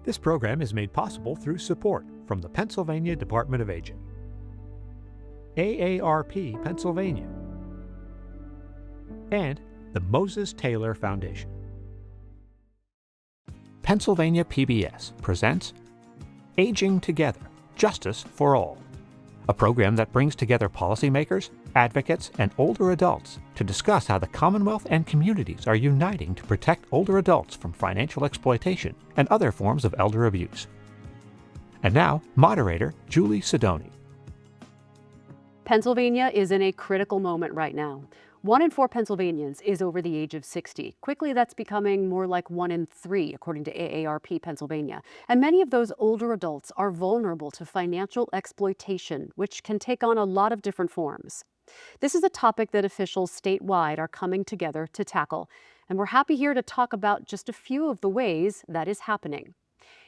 This program is made possible through support from the Pennsylvania Department of Aging, AARP Pennsylvania, and the Moses Taylor Foundation. Pennsylvania PBS presents Aging Together, Justice for All, a program that brings together policymakers, advocates, and older adults to discuss how the Commonwealth and communities are uniting to protect older adults from financial exploitation and other forms of elder abuse. And now, moderator Julie Sidoni. Pennsylvania is in a critical moment right now. 1 in 4 Pennsylvanians is over the age of 60. Quickly, that's becoming more like 1 in 3, according to AARP Pennsylvania. And many of those older adults are vulnerable to financial exploitation, which can take on a lot of different forms. This is a topic that officials statewide are coming together to tackle. And we're happy here to talk about just a few of the ways that is happening.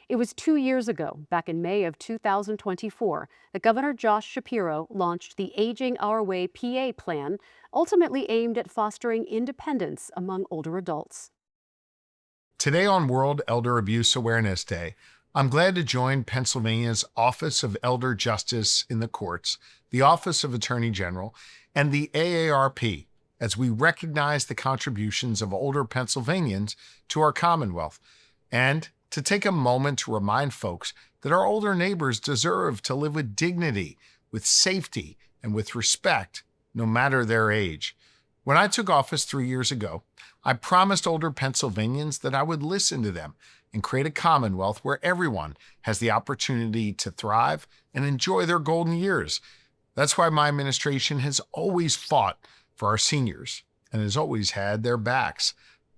It was 2 years ago, back in May of 2024, that Governor Josh Shapiro launched the Aging Our Way PA plan, ultimately aimed at fostering independence among older adults. Today on World Elder Abuse Awareness Day, I'm glad to join Pennsylvania's Office of Elder Justice in the Courts, the Office of Attorney General, and the AARP as we recognize the contributions of older Pennsylvanians to our Commonwealth, and to take a moment to remind folks that our older neighbors deserve to live with dignity, with safety, and with respect, no matter their age. When I took office 3 years ago, I promised older Pennsylvanians that I would listen to them and create a Commonwealth where everyone has the opportunity to thrive and enjoy their golden years. That's why my administration has always fought for our seniors and has always had their backs.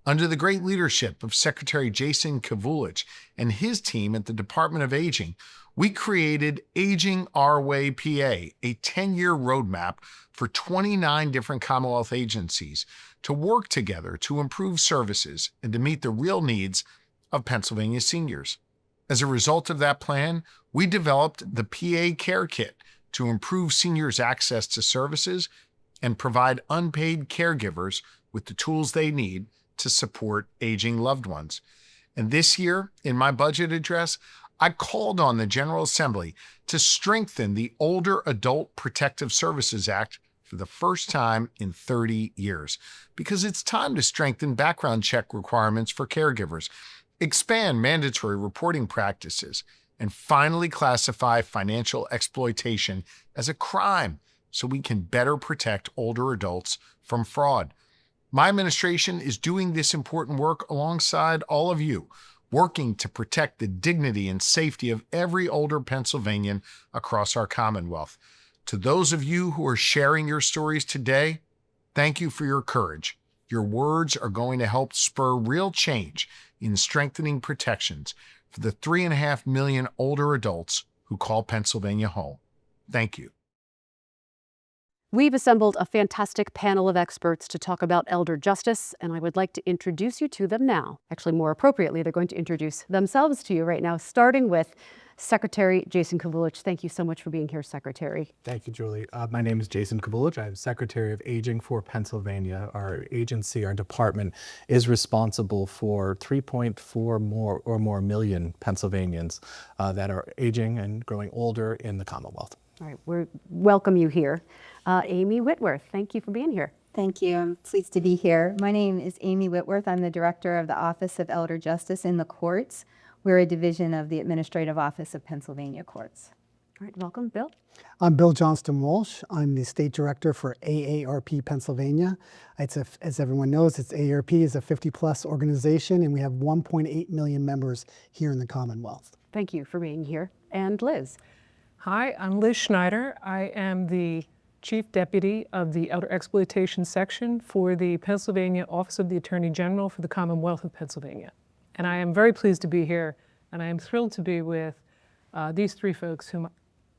Under the great leadership of Secretary Jason Kavulich and his team at the Department of Aging, we created Aging Our Way PA, a 10-year roadmap for 29 different Commonwealth agencies to work together to improve services and to meet the real needs of Pennsylvania seniors. As a result of that plan, we developed the PA Care Kit to improve seniors' access to services and provide unpaid caregivers with the tools they need to support aging loved ones. And this year, in my budget address, I called on the General Assembly to strengthen the Older Adult Protective Services Act for the first time in 30 years, because it's time to strengthen background check requirements for caregivers, expand mandatory reporting practices, and finally classify financial exploitation as a crime so we can better protect older adults from fraud. My administration is doing this important work alongside all of you, working to protect the dignity and safety of every older Pennsylvanian across our Commonwealth. To those of you who are sharing your stories today, thank you for your courage. Your words are going to help spur real change in strengthening protections for the 3.5 million older adults who call Pennsylvania home. Thank you. We've assembled a fantastic panel of experts to talk about elder justice, and I would like to introduce you to them now. Actually, more appropriately, they're going to introduce themselves to you right now, starting with Secretary Jason Kavulich. Thank you so much for being here, Secretary. Thank you, Julie. My name is Jason Kavulich. I'm Secretary of Aging for Pennsylvania. Our agency, our department, is responsible for 3.4 million Pennsylvanians that are aging and growing older in the Commonwealth. All right, we welcome you here. Amy Whitworth, thank you for being here. Thank you. I'm pleased to be here. My name is Amy Whitworth. I'm the Director of the Office of Elder Justice in the Courts. We're a division of the Administrative Office of Pennsylvania Courts. All right, welcome, Bill. I'm Bill Johnston Walsh. I'm the State Director for AARP Pennsylvania. As everyone knows, AARP is a 50-plus organization, and we have 1.8 million members here in the Commonwealth. Thank you for being here. And Liz. Hi, I'm Liz Schneider. I am the Chief Deputy of the Elder Exploitation Section for the Pennsylvania Office of the Attorney General for the Commonwealth of Pennsylvania. And I am very pleased to be here, and I am thrilled to be with these three folks whom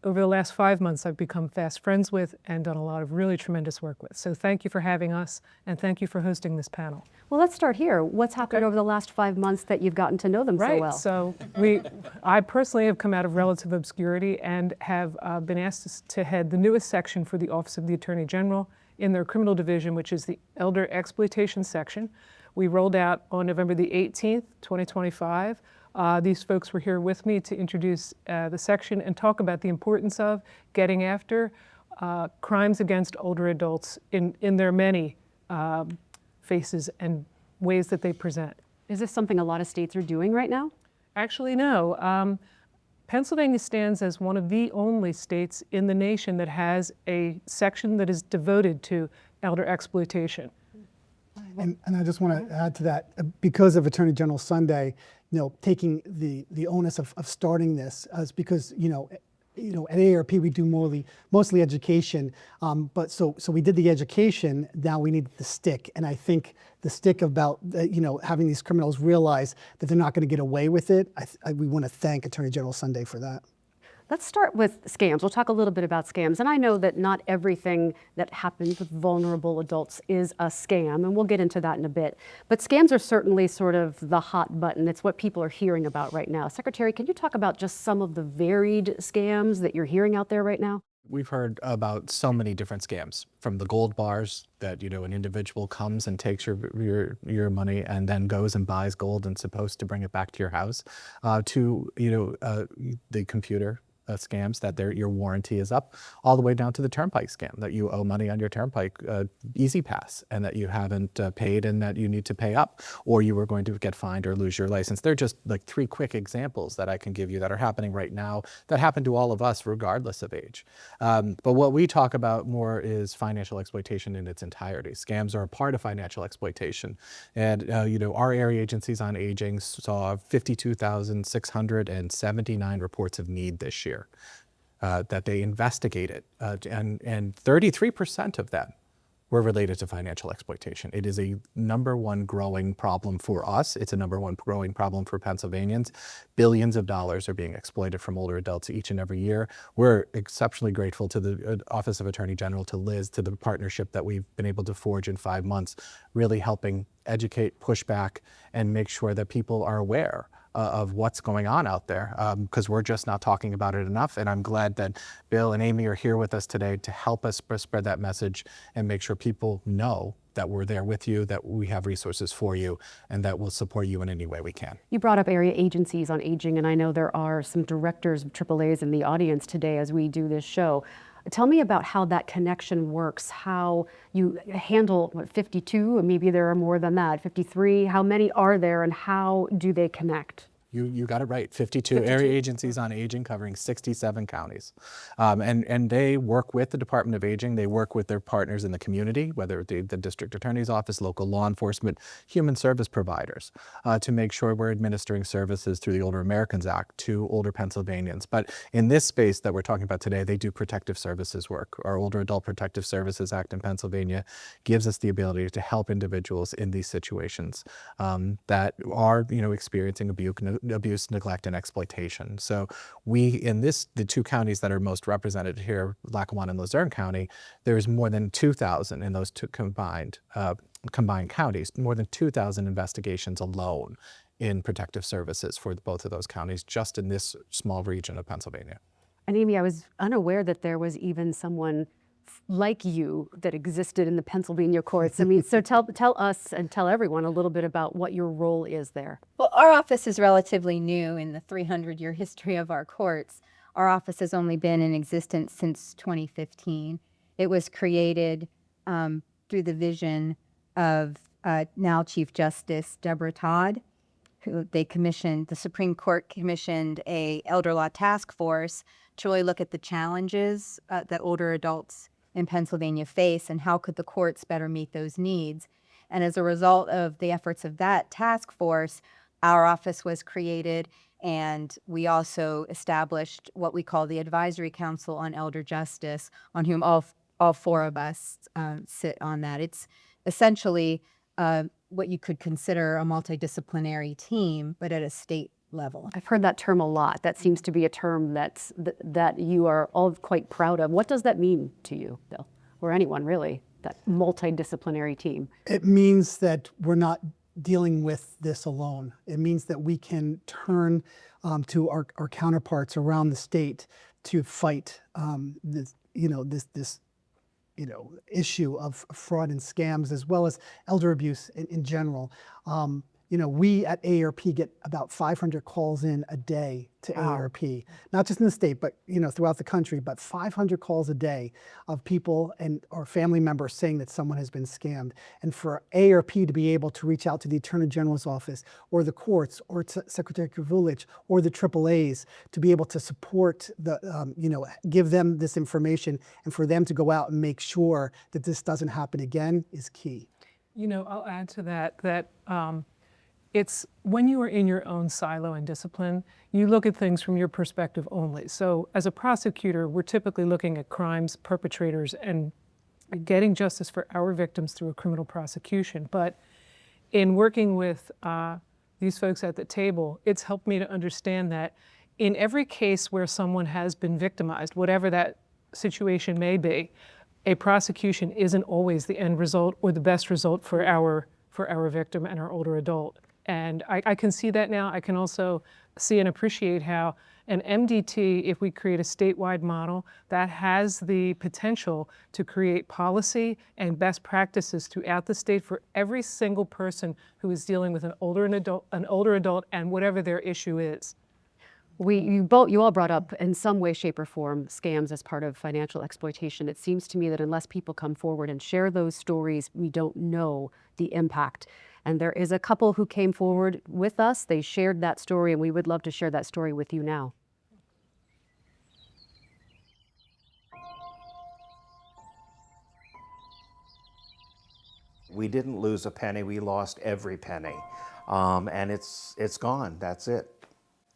over the last 5 months I've become fast friends with and done a lot of really tremendous work with. So thank you for having us, and thank you for hosting this panel. Well, let's start here. What's happened over the last 5 months that you've gotten to know them so well? So I personally have come out of relative obscurity and have been asked to head the newest section for the Office of the Attorney General in their criminal division, which is the Elder Exploitation Section. We rolled out on November the 18th, 2025, These folks were here with me to introduce the section and talk about the importance of getting after crimes against older adults in their many faces and ways that they present. Is this something a lot of states are doing right now? Actually, no. Pennsylvania stands as one of the only states in the nation that has a section that is devoted to elder exploitation. And I just want to add to that, because of Attorney General Sunday, taking the onus of starting this, is because at AARP we do mostly education, but so we did the education. Now we need the stick, and I think the stick about having these criminals realize that they're not going to get away with it. We want to thank Attorney General Sunday for that. Let's start with scams. We'll talk a little bit about scams. And I know that not everything that happens with vulnerable adults is a scam, and we'll get into that in a bit. But scams are certainly sort of the hot button. It's what people are hearing about right now. Secretary, can you talk about just some of the varied scams that you're hearing out there right now? We've heard about so many different scams, from the gold bars that an individual comes and takes your money and then goes and buys gold and supposed to bring it back to your house, to the computer scams that your warranty is up, all the way down to the turnpike scam that you owe money on your turnpike Easy Pass and that you haven't paid and that you need to pay up, or you were going to get fined or lose your license. They're just like 3 quick examples that I can give you that are happening right now that happen to all of us regardless of age. But what we talk about more is financial exploitation in its entirety. Scams are a part of financial exploitation. And our area agencies on aging saw 52,679 reports of need this year. That they investigated, and 33% of them were related to financial exploitation. It is a #1 growing problem for us. It's a #1 growing problem for Pennsylvanians. Billions of dollars are being exploited from older adults each and every year. We're exceptionally grateful to the Office of Attorney General, to Liz, to the partnership that we've been able to forge in 5 months, really helping educate, push back, and make sure that people are aware of what's going on out there, because we're just not talking about it enough. And I'm glad that Bill and Amy are here with us today to help us spread that message and make sure people know that we're there with you, that we have resources for you, and that we'll support you in any way we can. You brought up area agencies on aging, and I know there are some directors of AAAs in the audience today as we do this show. Tell me about how that connection works, how you handle 52, and maybe there are more than that, 53, how many are there, and how do they connect? You got it right. 52 area agencies on aging covering 67 counties. And they work with the Department of Aging. They work with their partners in the community, whether it be the district attorney's office, local law enforcement, human service providers, to make sure we're administering services through the Older Americans Act to older Pennsylvanians. But in this space that we're talking about today, they do protective services work. Our Older Adult Protective Services Act in Pennsylvania gives us the ability to help individuals in these situations that are, experiencing abuse, neglect, and exploitation. So the 2 counties that are most represented here, Lackawanna and Luzerne County, there's more than 2,000 in those 2 combined counties, more than 2,000 investigations alone in protective services for both of those counties, just in this small region of Pennsylvania. And Amy, I was unaware that there was even someone like you that existed in the Pennsylvania courts. I mean, so tell us and tell everyone a little bit about what your role is there. Well, our office is relatively new in the 300-year history of our courts. Our office has only been in existence since 2015. It was created through the vision of now Chief Justice Deborah Todd, who the Supreme Court commissioned a elder law task force to really look at the challenges that older adults in Pennsylvania face and how could the courts better meet those needs. And as a result of the efforts of that task force, our office was created, and we also established what we call the Advisory Council on Elder Justice, on whom all 4 of us sit on that. It's essentially what you could consider a multidisciplinary team, but at a state level. I've heard that term a lot. That seems to be a term that you are all quite proud of. What does that mean to you, Bill, or anyone really, that multidisciplinary team? It means that we're not dealing with this alone. It means that we can turn to our counterparts around the state to fight this issue of fraud and scams, as well as elder abuse in general. we at AARP get about 500 calls in a day to AARP, not just in the state, but throughout the country, but 500 calls a day of people or family members saying that someone has been scammed. And for AARP to be able to reach out to the Attorney General's office or the courts or to Secretary Krivulec or the AAAs to be able to support give them this information and for them to go out and make sure that this doesn't happen again is key. I'll add to that it's when you are in your own silo and discipline, you look at things from your perspective only. So as a prosecutor, we're typically looking at crimes, perpetrators, and getting justice for our victims through a criminal prosecution. But in working with these folks at the table, it's helped me to understand that in every case where someone has been victimized, whatever that situation may be, a prosecution isn't always the end result or the best result for our victim and our older adult. And I can see that now. I can also see and appreciate how an MDT, if we create a statewide model, that has the potential to create policy and best practices throughout the state for every single person who is dealing with an older adult and whatever their issue is. You all brought up in some way, shape, or form scams as part of financial exploitation. It seems to me that unless people come forward and share those stories, we don't know the impact. And there is a couple who came forward with us. They shared that story, and we would love to share that story with you now. We didn't lose a penny, we lost every penny. And it's gone, that's it.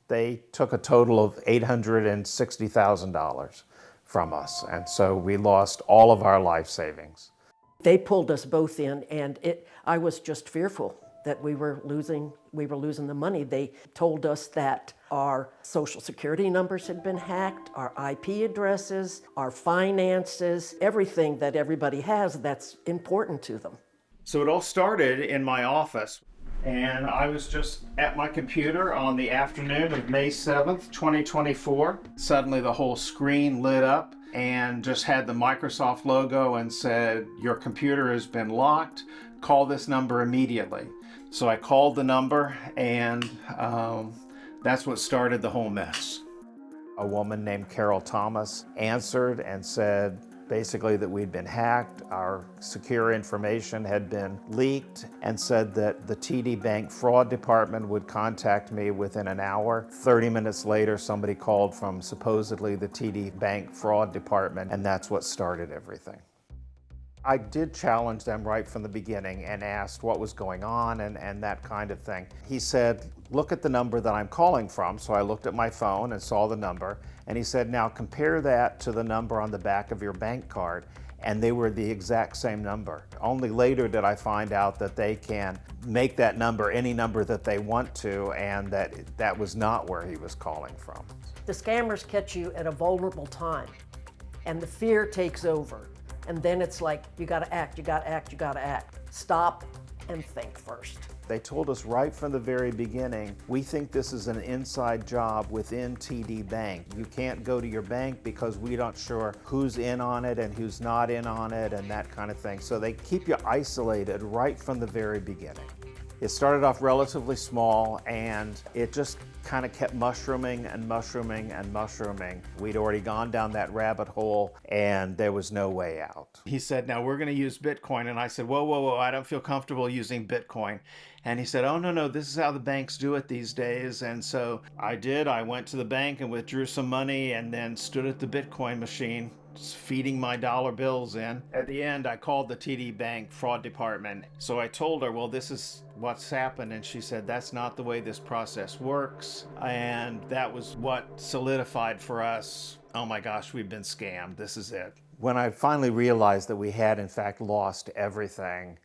They took a total of $860,000 from us, and so we lost all of our life savings. They pulled us both in, and I was just fearful that we were losing the money. They told us that our social security numbers had been hacked, our IP addresses, our finances, everything that everybody has that's important to them. So it all started in my office, and I was just at my computer on the afternoon of May 7th, 2024. Suddenly the whole screen lit up and just had the Microsoft logo and said, "Your computer has been locked, call this number immediately." So I called the number, and that's what started the whole mess. A woman named Carol Thomas answered and said basically that we'd been hacked, our secure information had been leaked, and said that the TD Bank fraud department would contact me within an hour. 30 minutes later, somebody called from supposedly the TD Bank fraud department, and that's what started everything. I did challenge them right from the beginning and asked what was going on and that kind of thing. He said, "Look at the number that I'm calling from." So I looked at my phone and saw the number, and he said, "Now compare that to the number on the back of your bank card." And they were the exact same number. Only later did I find out that they can make that number any number that they want to, and that was not where he was calling from. The scammers catch you at a vulnerable time, and the fear takes over. And then it's like, you gotta act, you gotta act, you gotta act. Stop and think first. They told us right from the very beginning, we think this is an inside job within TD Bank. You can't go to your bank because we're not sure who's in on it and who's not in on it and that kind of thing. So they keep you isolated right from the very beginning. It started off relatively small, and it just kind of kept mushrooming and mushrooming and mushrooming. We'd already gone down that rabbit hole, and there was no way out. He said, "Now we're going to use Bitcoin." And I said, whoa, I don't feel comfortable using Bitcoin. And he said, "Oh, no, this is how the banks do it these days." And so I did. I went to the bank and withdrew some money and then stood at the Bitcoin machine, feeding my dollar bills in. At the end, I called the TD Bank fraud department. So I told her, "Well, this is what's happened." And she said, "That's not the way this process works." And that was what solidified for us, oh my gosh, we've been scammed. This is it. When I finally realized that we had, in fact, lost everything,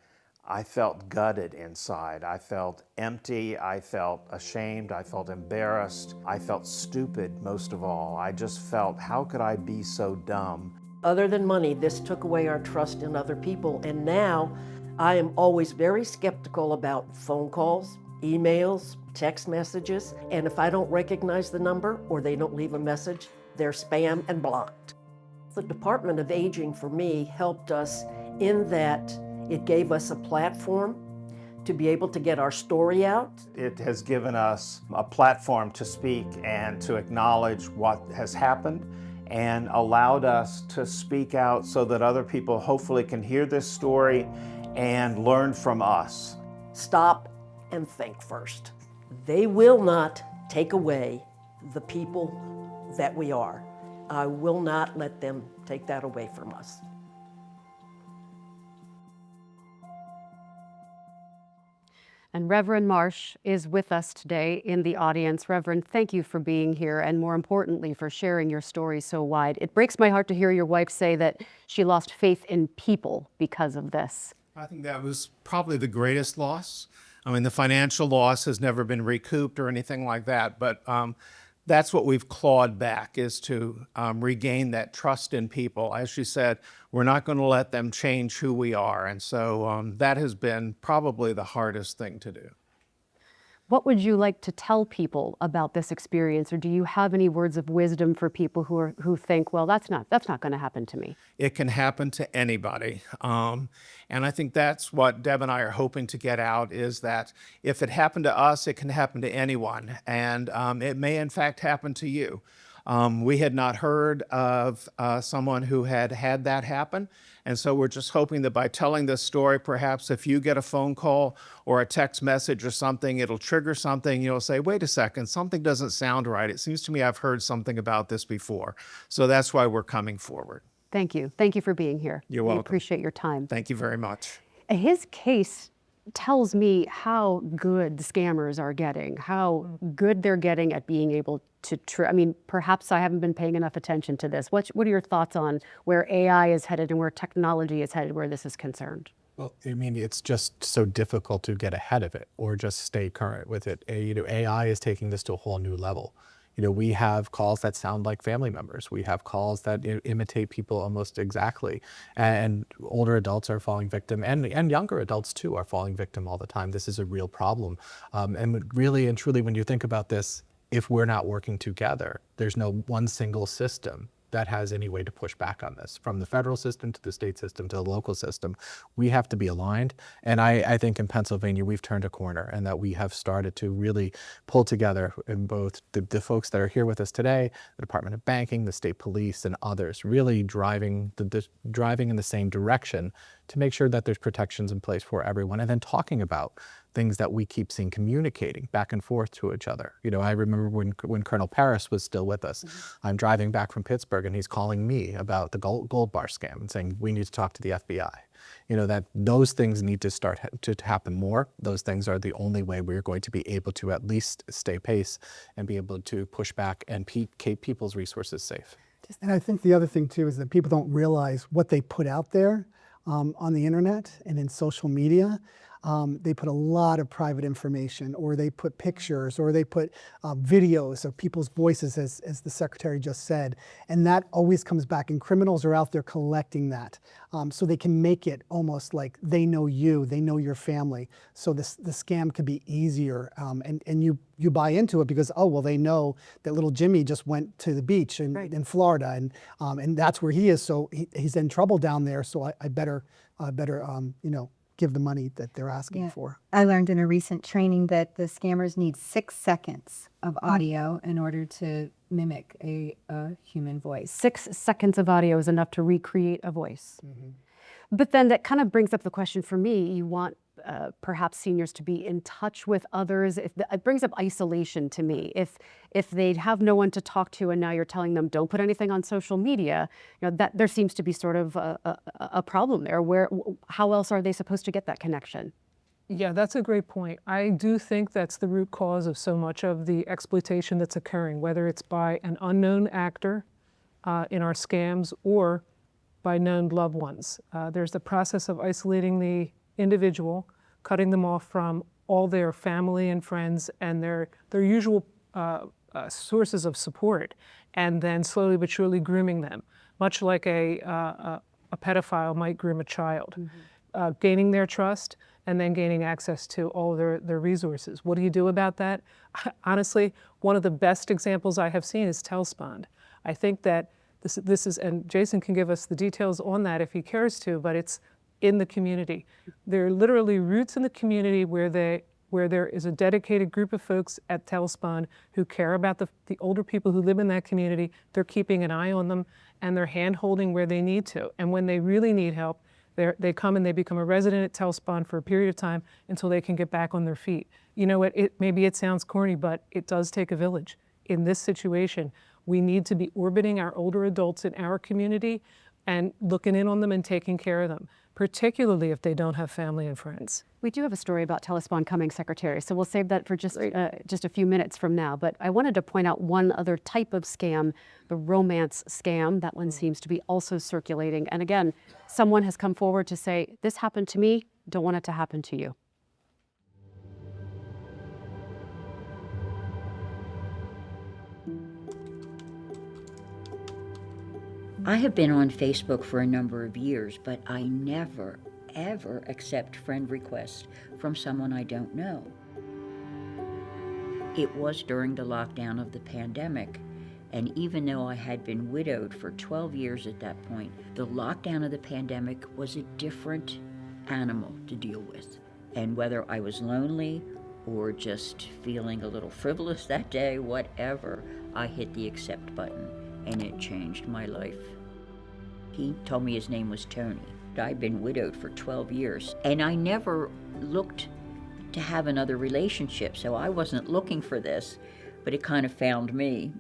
I felt gutted inside. I felt empty. I felt ashamed. I felt embarrassed. I felt stupid, most of all. I just felt, how could I be so dumb? Other than money, this took away our trust in other people. And now I am always very skeptical about phone calls, emails, text messages. And if I don't recognize the number or they don't leave a message, they're spam and blocked. The Department of Aging, for me, helped us in that it gave us a platform to be able to get our story out. It has given us a platform to speak and to acknowledge what has happened, and allowed us to speak out so that other people hopefully can hear this story and learn from us. Stop and think first. They will not take away the people that we are. I will not let them take that away from us. And Reverend Marsh is with us today in the audience. Reverend, thank you for being here, and more importantly, for sharing your story so wide. It breaks my heart to hear your wife say that she lost faith in people because of this. I think that was probably the greatest loss. I mean, the financial loss has never been recouped or anything like that, but that's what we've clawed back, is to regain that trust in people. As she said, we're not going to let them change who we are. And so that has been probably the hardest thing to do. What would you like to tell people about this experience, or do you have any words of wisdom for people who think, well, that's not going to happen to me? It can happen to anybody. And I think that's what Deb and I are hoping to get out, is that if it happened to us, it can happen to anyone. And it may in fact happen to you. We had not heard of someone who had had that happen. And so we're just hoping that by telling this story, perhaps if you get a phone call or a text message or something, it'll trigger something. You'll say, wait a second, something doesn't sound right. It seems to me I've heard something about this before. So that's why we're coming forward. Thank you. Thank you for being here. You're welcome. We appreciate your time. Thank you very much. His case tells me how good the scammers are getting, how good they're getting at being able to, I mean, perhaps I haven't been paying enough attention to this. What are your thoughts on where AI is headed and where technology is headed, where this is concerned? Well, I mean, it's just so difficult to get ahead of it or just stay current with it. AI is taking this to a whole new level. We have calls that sound like family members. We have calls that imitate people almost exactly. And older adults are falling victim, and younger adults too are falling victim all the time. This is a real problem. And really and truly, when you think about this, if we're not working together, there's no one single system that has any way to push back on this. From the federal system to the state system to the local system, we have to be aligned. And I think in Pennsylvania, we've turned a corner, and that we have started to really pull together in both the folks that are here with us today, the Department of Banking, the state police, and others, really driving in the same direction to make sure that there's protections in place for everyone, and then talking about things that we keep seeing, communicating back and forth to each other. I remember when Colonel Paris was still with us, I'm driving back from Pittsburgh and he's calling me about the gold bar scam and saying, we need to talk to the FBI. That those things need to start to happen more. Those things are the only way we're going to be able to at least stay pace and be able to push back and keep people's resources safe. And I think the other thing too is that people don't realize what they put out there on the internet and in social media. They put a lot of private information, or they put pictures, or they put videos of people's voices, as the secretary just said. And that always comes back, and criminals are out there collecting that. So they can make it almost like they know you, they know your family. So the scam could be easier. And you buy into it because, oh, well, they know that little Jimmy just went to the beach in Florida, and that's where he is. So he's in trouble down there. So I better give the money that they're asking for. I learned in a recent training that the scammers need 6 seconds of audio in order to mimic a human voice. 6 seconds of audio is enough to recreate a voice. Mm-hmm. But then that kind of brings up the question for me. You want perhaps seniors to be in touch with others. It brings up isolation to me. If they have no one to talk to, and now you're telling them don't put anything on social media, that there seems to be sort of a problem there. How else are they supposed to get that connection? Yeah, that's a great point. I do think that's the root cause of so much of the exploitation that's occurring, whether it's by an unknown actor in our scams or by known loved ones. There's the process of isolating the individual, cutting them off from all their family and friends and their usual sources of support, and then slowly but surely grooming them, much like a pedophile might groom a child. Mm-hmm. Gaining their trust and then gaining access to all their resources. What do you do about that? Honestly, one of the best examples I have seen is Telspond. I think that this is, and Jason can give us the details on that if he cares to, but it's in the community. They're literally roots in the community where there is a dedicated group of folks at Telespond who care about the older people who live in that community. They're keeping an eye on them, and they're hand-holding where they need to. And when they really need help, they come and they become a resident at Telespond for a period of time until they can get back on their feet. You know what, maybe it sounds corny, but it does take a village. In this situation, we need to be orbiting our older adults in our community and looking in on them and taking care of them, particularly if they don't have family and friends. We do have a story about Telespond coming, Secretary, so we'll save that for just a few minutes from now. But I wanted to point out one other type of scam, the romance scam. That one seems to be also circulating. And again, someone has come forward to say, this happened to me, don't want it to happen to you. I have been on Facebook for a number of years, but I never, ever accept friend requests from someone I don't know. It was during the lockdown of the pandemic, and even though I had been widowed for 12 years at that point, the lockdown of the pandemic was a different animal to deal with. And whether I was lonely or just feeling a little frivolous that day, whatever, I hit the accept button, and it changed my life. He told me his name was Tony. I'd been widowed for 12 years, and I never looked to have another relationship, so I wasn't looking for this, but it kind of found me.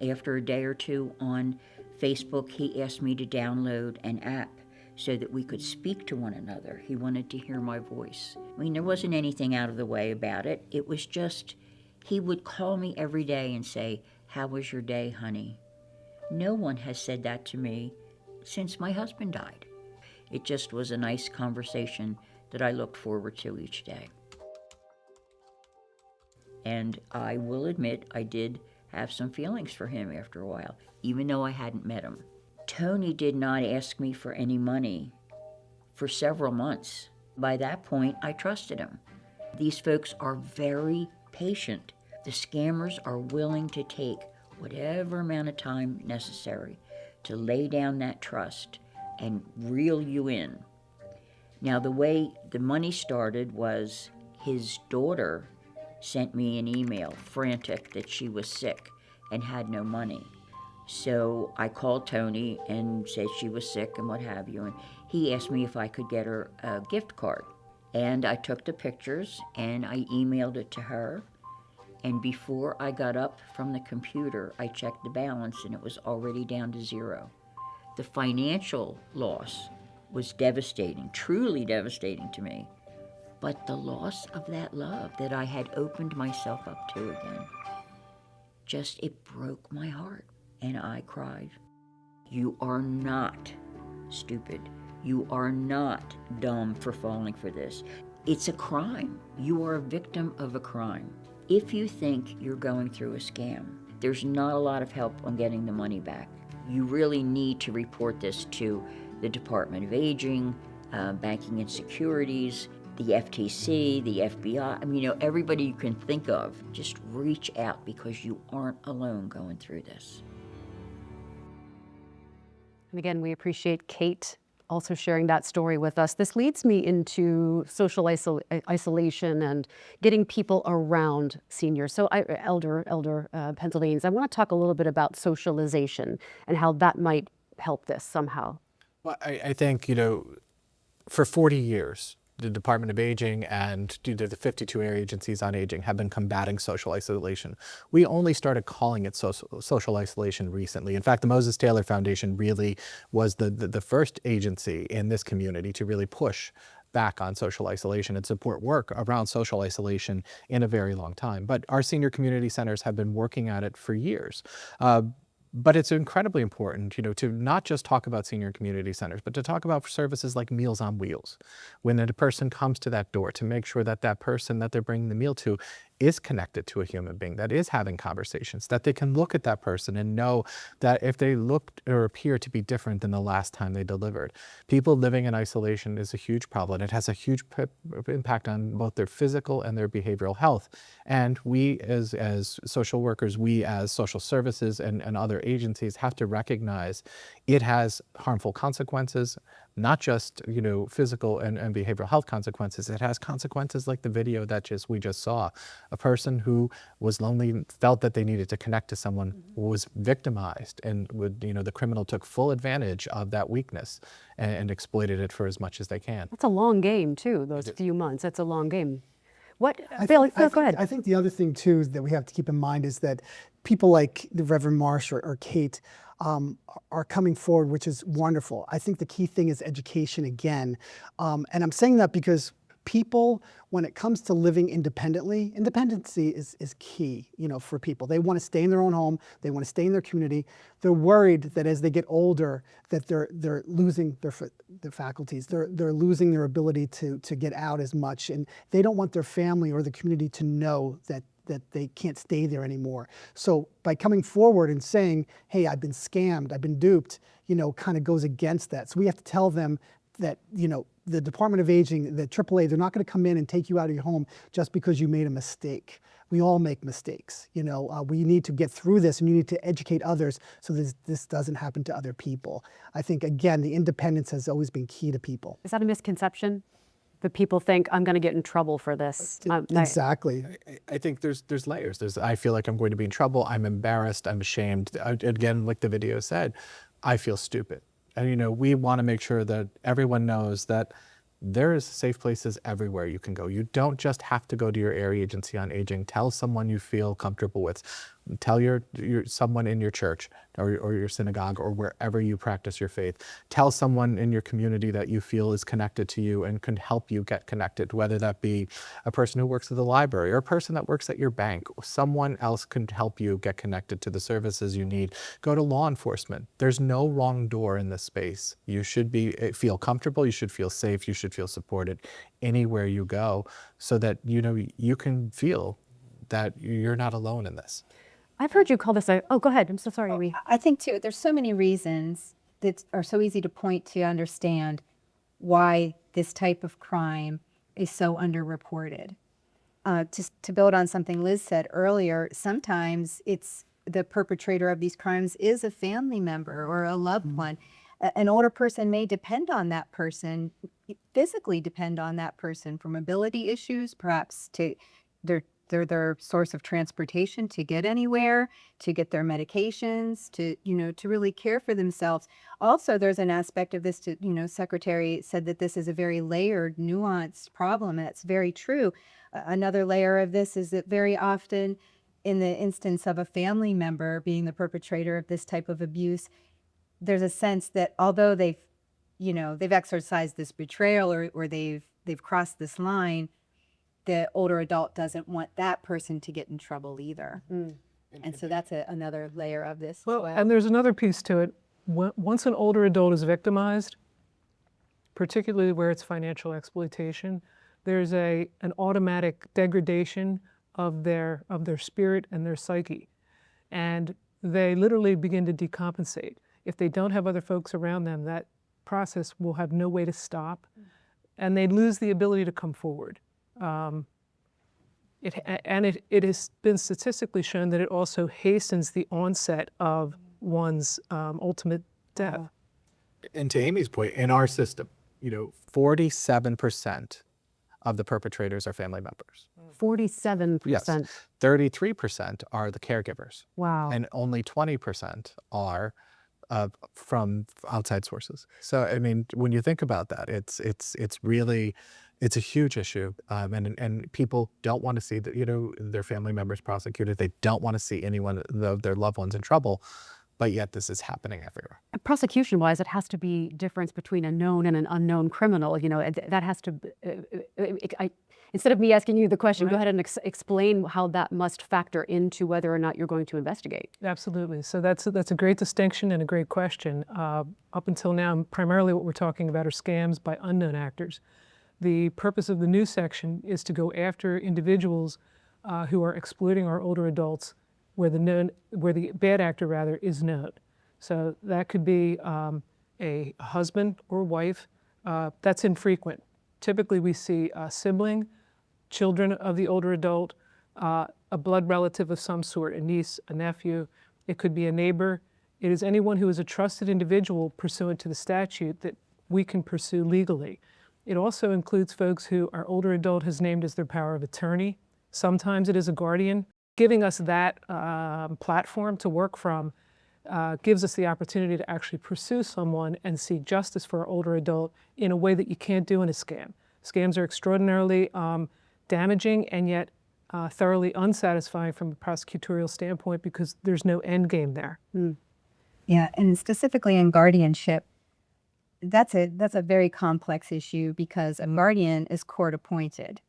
After a day or two on Facebook, he asked me to download an app so that we could speak to one another. He wanted to hear my voice. I mean, there wasn't anything out of the way about it. It was just, he would call me every day and say, "How was your day, honey?" No one has said that to me since my husband died. It just was a nice conversation that I looked forward to each day. And I will admit I did have some feelings for him after a while, even though I hadn't met him. Tony did not ask me for any money for several months. By that point, I trusted him. These folks are very patient. The scammers are willing to take whatever amount of time necessary to lay down that trust and reel you in. Now, the way the money started was his daughter sent me an email, frantic that she was sick and had no money. So I called Tony and said she was sick and what have you, and he asked me if I could get her a gift card. And I took the pictures and I emailed it to her. And before I got up from the computer, I checked the balance and it was already down to zero. The financial loss was devastating, truly devastating to me. But the loss of that love that I had opened myself up to again, just, it broke my heart. And I cried. You are not stupid. You are not dumb for falling for this. It's a crime. You are a victim of a crime. If you think you're going through a scam, there's not a lot of help on getting the money back. You really need to report this to the Department of Aging, Banking and Securities, the FTC, the FBI. I mean, everybody you can think of. Just reach out because you aren't alone going through this. And again, we appreciate Kate also sharing that story with us. This leads me into social isolation and getting people around seniors. So elder Pennsylvanians, I want to talk a little bit about socialization and how that might help this somehow. Well, I think, for 40 years, the Department of Aging and the 52 area agencies on aging have been combating social isolation. We only started calling it social isolation recently. In fact, the Moses Taylor Foundation really was the first agency in this community to really push back on social isolation and support work around social isolation in a very long time. But our senior community centers have been working at it for years. But it's incredibly important, to not just talk about senior community centers, but to talk about services like Meals on Wheels. When a person comes to that door, to make sure that that person that they're bringing the meal to is connected to a human being, that is having conversations, that they can look at that person and know that if they look or appear to be different than the last time they delivered. People living in isolation is a huge problem. It has a huge impact on both their physical and their behavioral health. And we as social workers, we as social services and other agencies have to recognize it has harmful consequences, not just, physical and behavioral health consequences. It has consequences like the video that we just saw. A person who was lonely, felt that they needed to connect to someone, was victimized, and the criminal took full advantage of that weakness and exploited it for as much as they can. That's a long game too, those few months. That's a long game. Phil, go ahead. I think the other thing too that we have to keep in mind is that people like the Reverend Marsh or Kate are coming forward, which is wonderful. I think the key thing is education again. And I'm saying that because people, when it comes to living independently, independency is key, for people. They want to stay in their own home. They want to stay in their community. They're worried that as they get older, that they're losing their faculties. They're losing their ability to get out as much, and they don't want their family or the community to know that they can't stay there anymore. So by coming forward and saying, hey, I've been scammed, I've been duped, kind of goes against that. So we have to tell them that, the Department of Aging, the AAA, they're not going to come in and take you out of your home just because you made a mistake. We all make mistakes. We need to get through this, and you need to educate others so this doesn't happen to other people. I think, again, the independence has always been key to people. Is that a misconception? That people think I'm going to get in trouble for this. Exactly. I think there's layers. I feel like I'm going to be in trouble. I'm embarrassed. I'm ashamed. Again, like the video said, I feel stupid. And we want to make sure that everyone knows that there is safe places everywhere you can go. You don't just have to go to your area agency on aging. Tell someone you feel comfortable with. Tell someone in your church or your synagogue or wherever you practice your faith. Tell someone in your community that you feel is connected to you and can help you get connected, whether that be a person who works at the library or a person that works at your bank. Someone else can help you get connected to the services you need. Go to law enforcement. There's no wrong door in this space. You should feel comfortable. You should feel safe. You should feel supported anywhere you go, so that you can feel that you're not alone in this. I've heard you call this oh, go ahead. I'm so sorry. I think too, there's so many reasons that are so easy to point to understand why this type of crime is so underreported. To build on something Liz said earlier, sometimes it's the perpetrator of these crimes is a family member or a loved one. An older person may depend on that person, physically depend on that person for mobility issues, perhaps to they're their source of transportation to get anywhere, to get their medications, to really care for themselves. Also, there's an aspect of this Secretary said that this is a very layered, nuanced problem. That's very true. Another layer of this is that very often in the instance of a family member being the perpetrator of this type of abuse, there's a sense that although they've exercised this betrayal or they've crossed this line, the older adult doesn't want that person to get in trouble either. And so that's another layer of this. Well, and there's another piece to it. Once an older adult is victimized, particularly where it's financial exploitation, there's an automatic degradation of their spirit and their psyche. And they literally begin to decompensate. If they don't have other folks around them, that process will have no way to stop, and they lose the ability to come forward. It has been statistically shown that it also hastens the onset of one's ultimate death. And to Amy's point, in our system, 47% of the perpetrators are family members. 47%. Yes. 33% are the caregivers. Wow. And only 20% are from outside sources. So, I mean, when you think about that, it's really, it's a huge issue. And people don't want to see that, their family members prosecuted. They don't want to see anyone of their loved ones in trouble. But yet this is happening everywhere. Prosecution-wise, it has to be difference between a known and an unknown criminal. That has to. Instead of me asking you the question, right. Go ahead and explain how that must factor into whether or not you're going to investigate. Absolutely. So that's a great distinction and a great question. Up until now, primarily what we're talking about are scams by unknown actors. The purpose of the new section is to go after individuals who are exploiting our older adults, where the bad actor is known. So that could be a husband or wife. That's infrequent. Typically we see a sibling, children of the older adult, a blood relative of some sort, a niece, a nephew. It could be a neighbor. It is anyone who is a trusted individual pursuant to the statute that we can pursue legally. It also includes folks who our older adult has named as their power of attorney. Sometimes it is a guardian. Giving us that platform to work from gives us the opportunity to actually pursue someone and seek justice for our older adult in a way that you can't do in a scam. Scams are extraordinarily damaging and yet thoroughly unsatisfying from a prosecutorial standpoint because there's no end game there. Yeah, and specifically in guardianship, that's a very complex issue because a guardian is court appointed.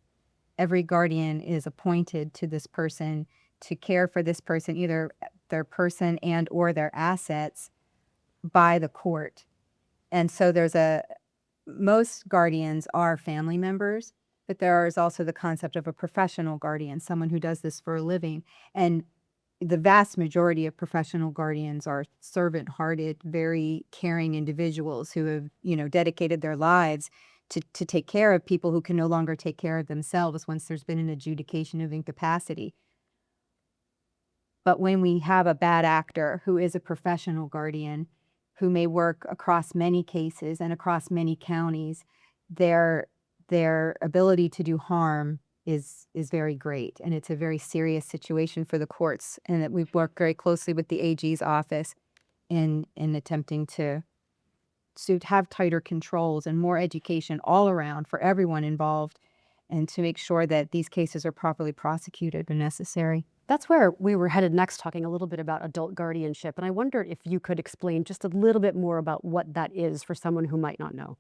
Every guardian is appointed to this person to care for this person, either their person and or their assets, by the court. And so most guardians are family members, but there is also the concept of a professional guardian, someone who does this for a living. And the vast majority of professional guardians are servant-hearted, very caring individuals who have, dedicated their lives to take care of people who can no longer take care of themselves once there's been an adjudication of incapacity. But when we have a bad actor who is a professional guardian, who may work across many cases and across many counties, their ability to do harm is very great, and it's a very serious situation for the courts, and that we've worked very closely with the AG's office in attempting to have tighter controls and more education all around for everyone involved, and to make sure that these cases are properly prosecuted when necessary. That's where we were headed next, talking a little bit about adult guardianship, and I wondered if you could explain just a little bit more about what that is for someone who might not know.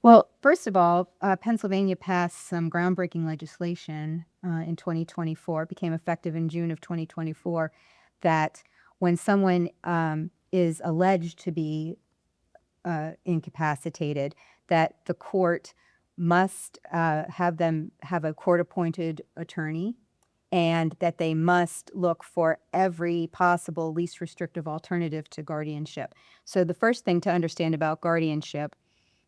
Well, first of all, Pennsylvania passed some groundbreaking legislation in 2024, became effective in June of 2024, that when someone is alleged to be incapacitated, that the court must have them have a court-appointed attorney, and that they must look for every possible least restrictive alternative to guardianship. So the first thing to understand about guardianship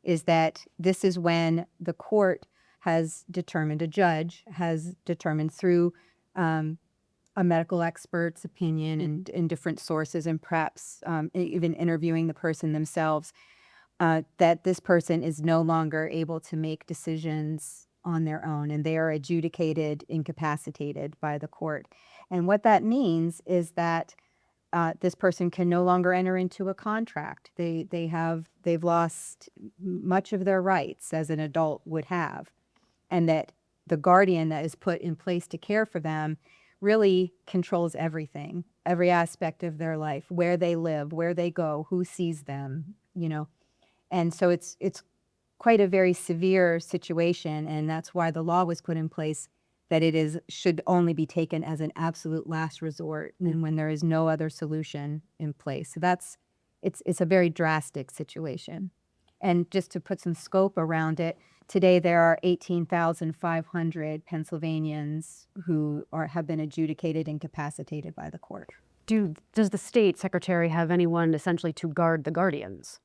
is that this is when the court has determined, a judge has determined through a medical expert's opinion and different sources, and perhaps even interviewing the person themselves, that this person is no longer able to make decisions on their own, and they are adjudicated incapacitated by the court. And what that means is that this person can no longer enter into a contract. They've lost much of their rights as an adult would have, and that the guardian that is put in place to care for them really controls everything, every aspect of their life, where they live, where they go, who sees them, And so it's quite a very severe situation, and that's why the law was put in place, that should only be taken as an absolute last resort and when there is no other solution in place. So it's a very drastic situation. And just to put some scope around it, today there are 18,500 Pennsylvanians who have been adjudicated incapacitated by the court. Does the state secretary have anyone essentially to guard the guardians?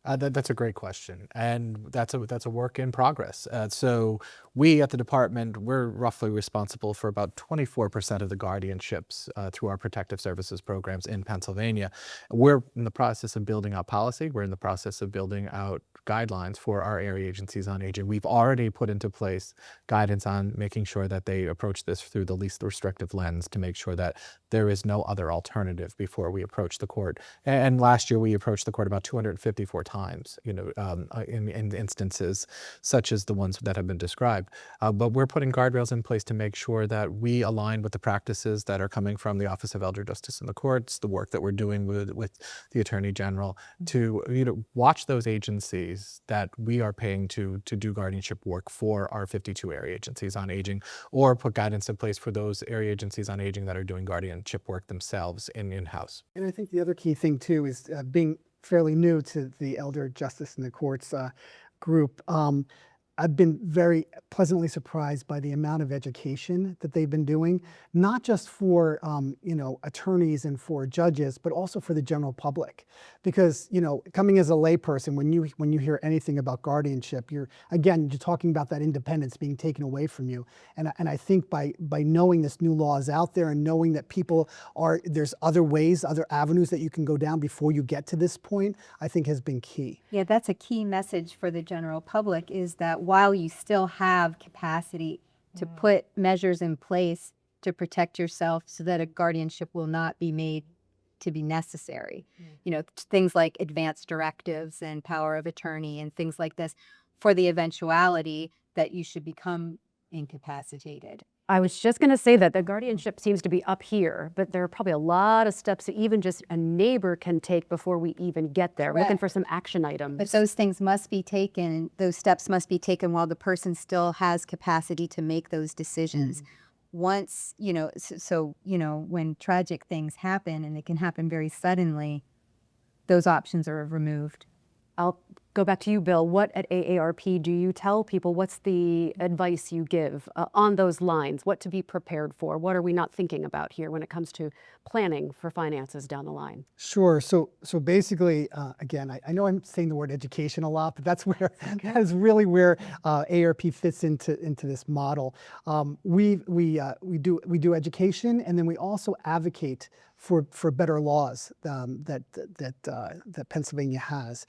That's a great question, and that's a work in progress. So we at the department, we're roughly responsible for about 24% of the guardianships through our protective services programs in Pennsylvania. We're in the process of building out policy. We're in the process of building out guidelines for our area agencies on aging. We've already put into place guidance on making sure that they approach this through the least restrictive lens to make sure that there is no other alternative before we approach the court. And last year we approached the court about 254 times, in instances such as the ones that have been described. But we're putting guardrails in place to make sure that we align with the practices that are coming from the Office of Elder Justice in the courts, the work that we're doing with the Attorney General, to watch those agencies that we are paying to do guardianship work for our 52 area agencies on aging, or put guidance in place for those area agencies on aging that are doing guardianship work themselves in-house. And I think the other key thing too is being fairly new to the Elder Justice in the Courts group. I've been very pleasantly surprised by the amount of education that they've been doing, not just for attorneys and for judges, but also for the general public. Because coming as a layperson, when you hear anything about guardianship, you're talking about that independence being taken away from you. And I think by knowing this new law is out there and knowing that there's other ways, other avenues that you can go down before you get to this point, I think has been key. Yeah, that's a key message for the general public, is that while you still have capacity to put measures in place to protect yourself so that a guardianship will not be made to be necessary, things like advance directives and power of attorney and things like this, for the eventuality that you should become incapacitated. I was just going to say that the guardianship seems to be up here, but there are probably a lot of steps that even just a neighbor can take before we even get there. We're looking for some action items. But those things must be taken, those steps must be taken while the person still has capacity to make those decisions. Once, when tragic things happen, and it can happen very suddenly, those options are removed. I'll go back to you, Bill. What at AARP do you tell people? What's the advice you give on those lines? What to be prepared for? What are we not thinking about here when it comes to planning for finances down the line? Sure. So basically, again, I know I'm saying the word education a lot, but that is really where AARP fits into this model. We do education, and then we also advocate for better laws that Pennsylvania has.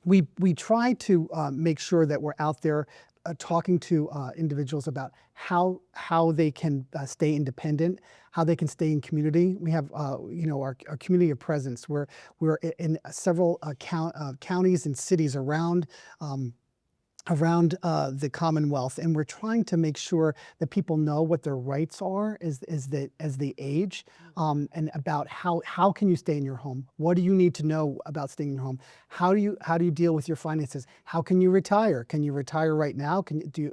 We try to make sure that we're out there talking to individuals about how they can stay independent, how they can stay in community. We have our community of presence. We're in several counties and cities around the Commonwealth, and we're trying to make sure that people know what their rights are as they age, and about how can you stay in your home? What do you need to know about staying in your home? How do you deal with your finances? How can you retire? Can you retire right now?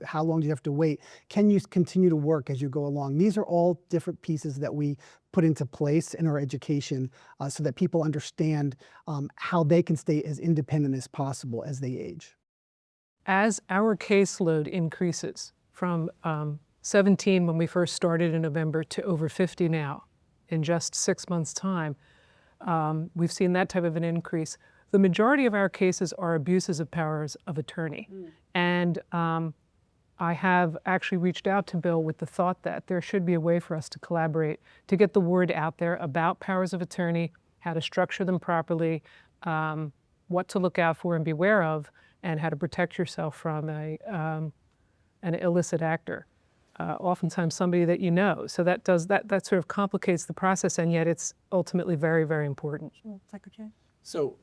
How long do you have to wait? Can you continue to work as you go along? These are all different pieces that we put into place in our education so that people understand how they can stay as independent as possible as they age. As our caseload increases from 17 when we first started in November to over 50 now in just 6 months' time, we've seen that type of an increase. The majority of our cases are abuses of powers of attorney. And I have actually reached out to Bill with the thought that there should be a way for us to collaborate to get the word out there about powers of attorney, how to structure them properly, what to look out for and beware of, and how to protect yourself from an illicit actor. Oftentimes somebody that you know. So that sort of complicates the process, and yet it's ultimately very, very important. Secretary? So,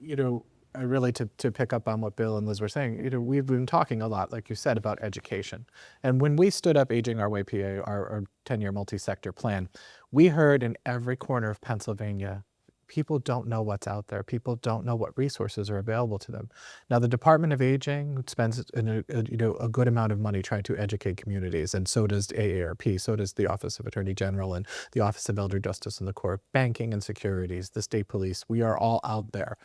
really to pick up on what Bill and Liz were saying, we've been talking a lot, like you said, about education. And when we stood up Aging Our Way PA, our 10-year multi-sector plan, we heard in every corner of Pennsylvania, people don't know what's out there. People don't know what resources are available to them. Now, the Department of Aging spends a good amount of money trying to educate communities, and so does AARP, so does the Office of Attorney General and the Office of Elder Justice in the Court, banking and securities, the state police. We are all out there.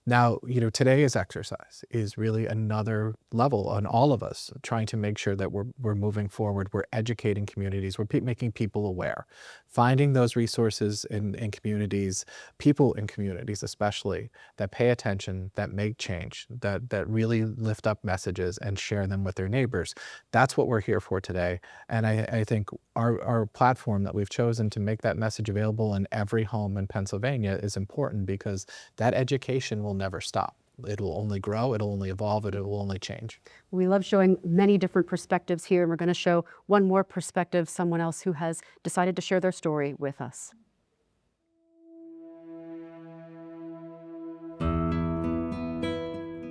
Now, today's exercise is really another level on all of us trying to make sure that we're moving forward, we're educating communities, we're making people aware, finding those resources in communities, people in communities especially, that pay attention, that make change, that really lift up messages and share them with their neighbors. That's what we're here for today. And I think our platform that we've chosen to make that message available in every home in Pennsylvania is important, because that education will never stop. It will only grow, it'll only evolve, it will only change. We love showing many different perspectives here, and we're going to show one more perspective, someone else who has decided to share their story with us.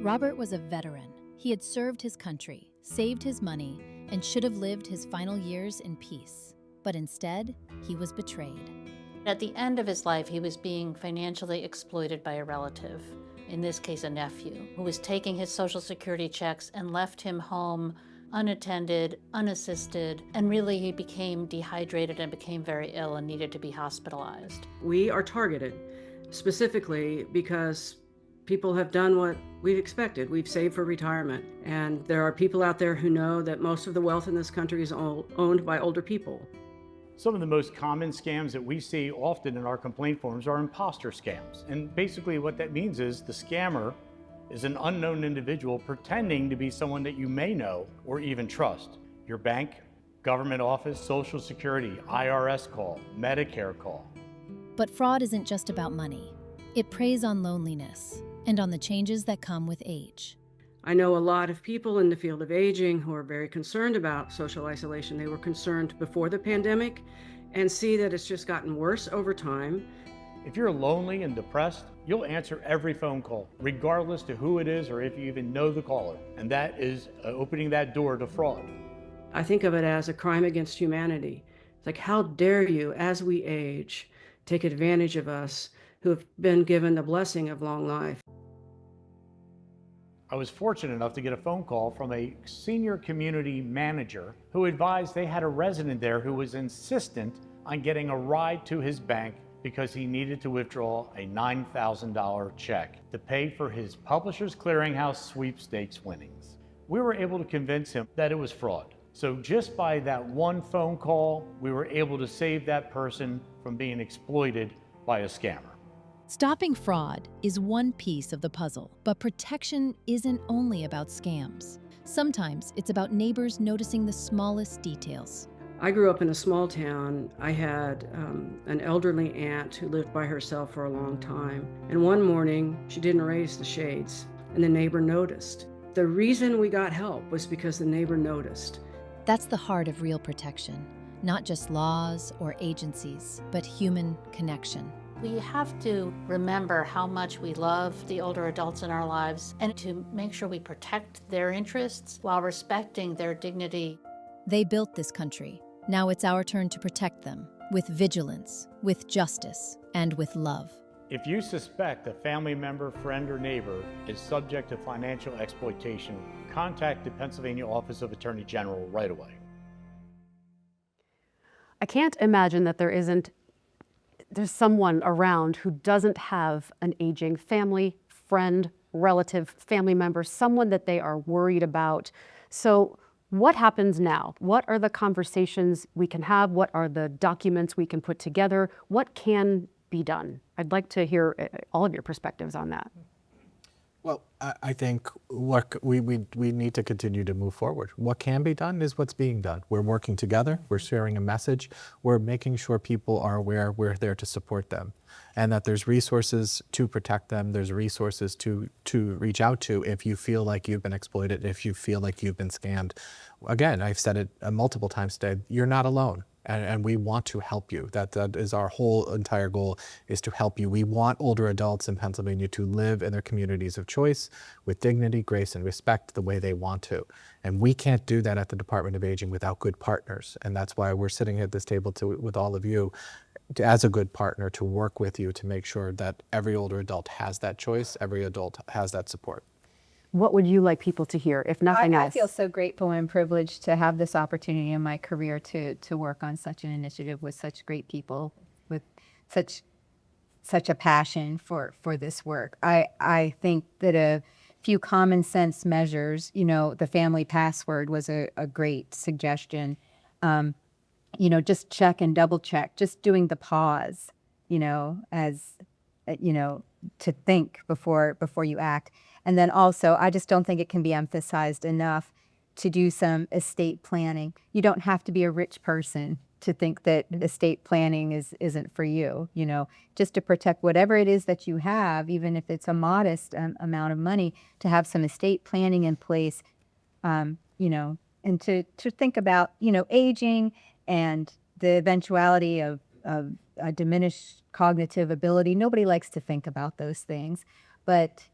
Robert was a veteran. He had served his country, saved his money, and should have lived his final years in peace. But instead, he was betrayed. At the end of his life, he was being financially exploited by a relative, in this case a nephew, who was taking his Social Security checks and left him home unattended, unassisted, and really he became dehydrated and became very ill and needed to be hospitalized. We are targeted specifically because People have done what we've expected. We've saved for retirement. And there are people out there who know that most of the wealth in this country is owned by older people. Some of the most common scams that we see often in our complaint forms are imposter scams. And basically what that means is the scammer is an unknown individual pretending to be someone that you may know or even trust. Your bank, government office, Social Security, IRS call, Medicare call. But fraud isn't just about money. It preys on loneliness and on the changes that come with age. I know a lot of people in the field of aging who are very concerned about social isolation. They were concerned before the pandemic and see that it's just gotten worse over time. If you're lonely and depressed, you'll answer every phone call, regardless to who it is or if you even know the caller. And that is opening that door to fraud. I think of it as a crime against humanity. It's like, how dare you, as we age, take advantage of us who have been given the blessing of long life. I was fortunate enough to get a phone call from a senior community manager who advised they had a resident there who was insistent on getting a ride to his bank because he needed to withdraw a $9,000 check to pay for his Publishers Clearinghouse sweepstakes winnings. We were able to convince him that it was fraud. So just by that one phone call, we were able to save that person from being exploited by a scammer. Stopping fraud is one piece of the puzzle, but protection isn't only about scams. Sometimes it's about neighbors noticing the smallest details. I grew up in a small town. I had an elderly aunt who lived by herself for a long time. And one morning, she didn't raise the shades, and the neighbor noticed. The reason we got help was because the neighbor noticed. That's the heart of real protection. Not just laws or agencies, but human connection. We have to remember how much we love the older adults in our lives and to make sure we protect their interests while respecting their dignity. They built this country. Now it's our turn to protect them with vigilance, with justice, and with love. If you suspect a family member, friend, or neighbor is subject to financial exploitation, contact the Pennsylvania Office of Attorney General right away. I can't imagine that there's someone around who doesn't have an aging family, friend, relative, family member, someone that they are worried about. So what happens now? What are the conversations we can have? What are the documents we can put together? What can be done? I'd like to hear all of your perspectives on that. Well, I think what we need to continue to move forward. What can be done is what's being done. We're working together, we're sharing a message, we're making sure people are aware we're there to support them, and that there's resources to protect them, there's resources to reach out to if you feel like you've been exploited, if you feel like you've been scammed. Again, I've said it multiple times today, you're not alone. And we want to help you. That is our whole entire goal, is to help you. We want older adults in Pennsylvania to live in their communities of choice with dignity, grace, and respect the way they want to. And we can't do that at the Department of Aging without good partners. And that's why we're sitting at this table with all of you as a good partner to work with you to make sure that every older adult has that choice, every adult has that support. What would you like people to hear, if nothing else? I feel so grateful and privileged to have this opportunity in my career to work on such an initiative with such great people, with such a passion for this work. I think that a few common sense measures, the family password was a great suggestion. Just check and double check, just doing the pause, to think before you act. And then also, I just don't think it can be emphasized enough to do some estate planning. You don't have to be a rich person to think that estate planning isn't for you, just to protect whatever it is that you have, even if it's a modest amount of money, to have some estate planning in place, and to think about, aging and the eventuality of a diminished cognitive ability. Nobody likes to think about those things, but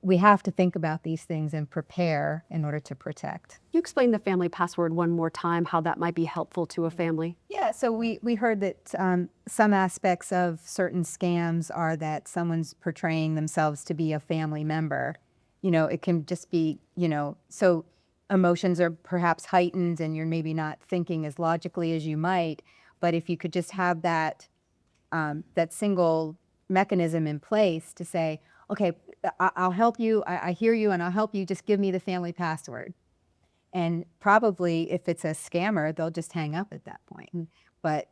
we have to think about these things and prepare in order to protect. Can you explain the family password one more time, how that might be helpful to a family? Yeah, so we heard that some aspects of certain scams are that someone's portraying themselves to be a family member. It can just be, so emotions are perhaps heightened and you're maybe not thinking as logically as you might, but if you could just have that single mechanism in place to say, okay, I'll help you. I hear you, and I'll help you. Just give me the family password. And probably if it's a scammer, they'll just hang up at that point. But,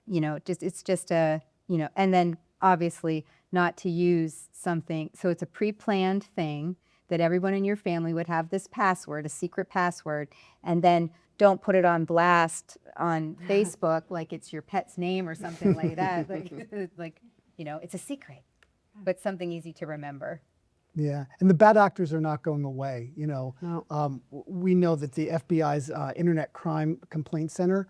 you know, it's just a, you know, and then obviously not to use something. So it's a pre-planned thing that everyone in your family would have this password, a secret password, and then don't put it on blast on Facebook like it's your pet's name or something like that. Like, you know, it's a secret, but something easy to remember. Yeah, and the bad actors are not going away. You know, we know that the FBI's Internet Crime Complaint Center,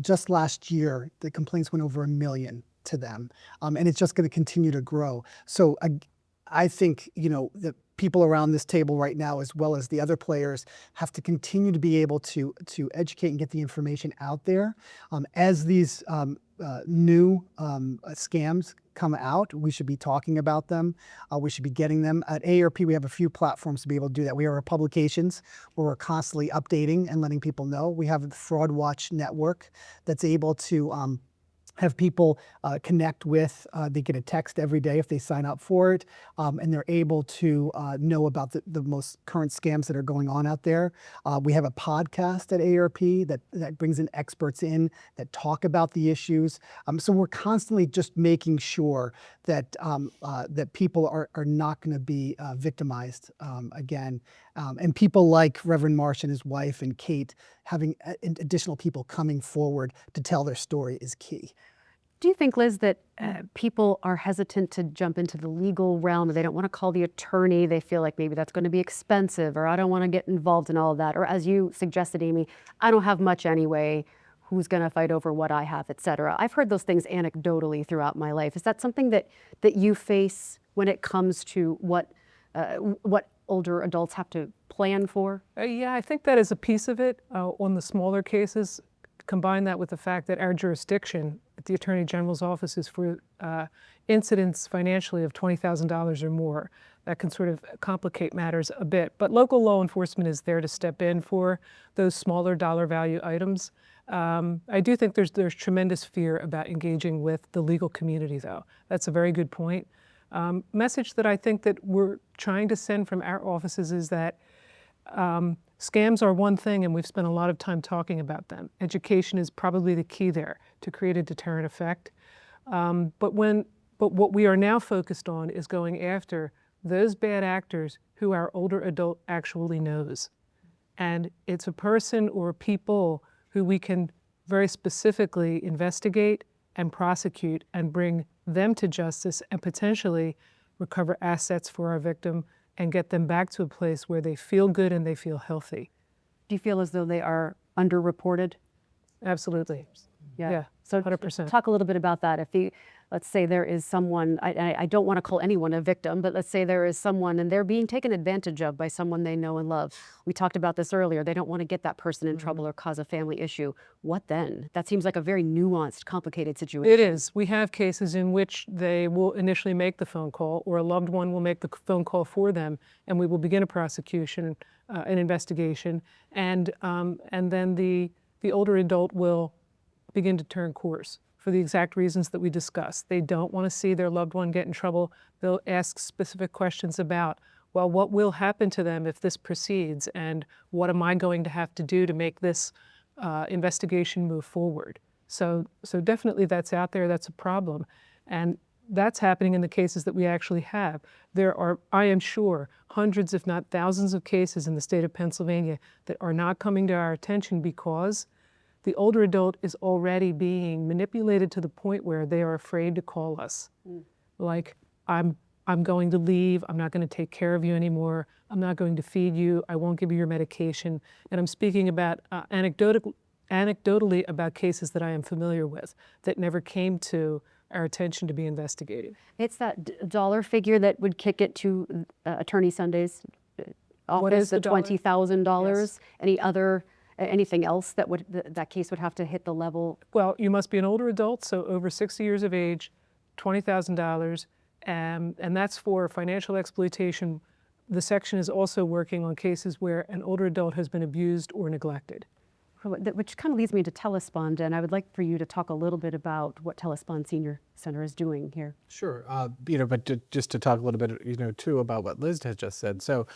just last year, the complaints went over 1 million to them, and it's just going to continue to grow. So I think, you know, the people around this table right now, as well as the other players, have to continue to be able to educate and get the information out there. As these new scams come out, we should be talking about them. We should be getting them. At AARP, we have a few platforms to be able to do that. We have our publications where we're constantly updating and letting people know. We have the Fraud Watch Network that's able to have people connect with, they get a text every day if they sign up for it, and they're able to know about the most current scams that are going on out there. We have a podcast at AARP that brings in experts in that talk about the issues. So we're constantly just making sure that that people are not going to be victimized again. And people like Reverend Marsh and his wife and Kate, having additional people coming forward to tell their story is key. Do you think, Liz, that people are hesitant to jump into the legal realm? They don't want to call the attorney. They feel like maybe that's going to be expensive, or I don't want to get involved in all of that. Or as you suggested, Amy, I don't have much anyway. Who's going to fight over what I have, et cetera? I've heard those things anecdotally throughout my life. Is that something that you face when it comes to what older adults have to plan for? Yeah, I think that is a piece of it on the smaller cases. Combine that with the fact that our jurisdiction at the Attorney General's office is for incidents financially of $20,000 or more. That can sort of complicate matters a bit. But local law enforcement is there to step in for those smaller dollar value items. I do think there's tremendous fear about engaging with the legal community, though. That's a very good point. Message that I think that we're trying to send from our offices is that scams are one thing, and we've spent a lot of time talking about them. Education is probably the key there to create a deterrent effect. But what we are now focused on is going after those bad actors who our older adult actually knows. And it's a person or people who we can very specifically investigate and prosecute and bring them to justice and potentially recover assets for our victim and get them back to a place where they feel good and they feel healthy. Do you feel as though they are underreported? Absolutely. Yeah. So 100%. Talk a little bit about that. Let's say there is someone, I don't want to call anyone a victim, but let's say there is someone and they're being taken advantage of by someone they know and love. We talked about this earlier. They don't want to get that person in trouble or cause a family issue. What then? That seems like a very nuanced, complicated situation. It is. We have cases in which they will initially make the phone call, or a loved one will make the phone call for them, and we will begin a prosecution, an investigation, and then the older adult will begin to turn course for the exact reasons that we discussed. They don't want to see their loved one get in trouble. They'll ask specific questions about, well, what will happen to them if this proceeds, and what am I going to have to do to make this investigation move forward? So definitely that's out there, that's a problem. And that's happening in the cases that we actually have. There are, I am sure, hundreds if not thousands of cases in the state of Pennsylvania that are not coming to our attention because the older adult is already being manipulated to the point where they are afraid to call us. Like, I'm going to leave, I'm not going to take care of you anymore, I'm not going to feed you, I won't give you your medication. And I'm speaking about anecdotally about cases that I am familiar with that never came to our attention to be investigated. It's that dollar figure that would kick it to Attorney Sunday's office, What is the $20,000. Yes. Anything else that that case would have to hit the level? Well, you must be an older adult, so over 60 years of age, $20,000, and that's for financial exploitation. The section is also working on cases where an older adult has been abused or neglected. which kind of leads me to Telespond, and I would like for you to talk a little bit about what Telespond Senior Center is doing here. Sure, but just to talk a little bit, too, about what Liz has just said. So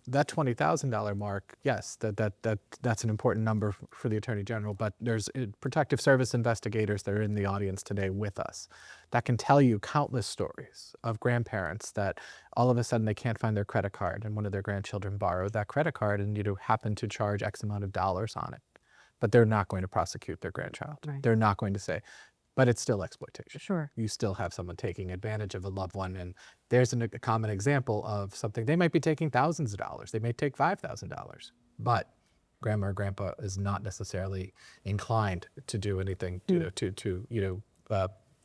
that $20,000 mark, yes, that's an important number for the Attorney General, but there's protective service investigators that are in the audience today with us that can tell you countless stories of grandparents that all of a sudden they can't find their credit card and one of their grandchildren borrowed that credit card and happen to charge X amount of dollars on it. But they're not going to prosecute their grandchild. Right. They're not going to say, but it's still exploitation. Sure. You still have someone taking advantage of a loved one. And there's a common example of something. They might be taking thousands of dollars. They may take $5,000. But grandma or grandpa is not necessarily inclined to do anything to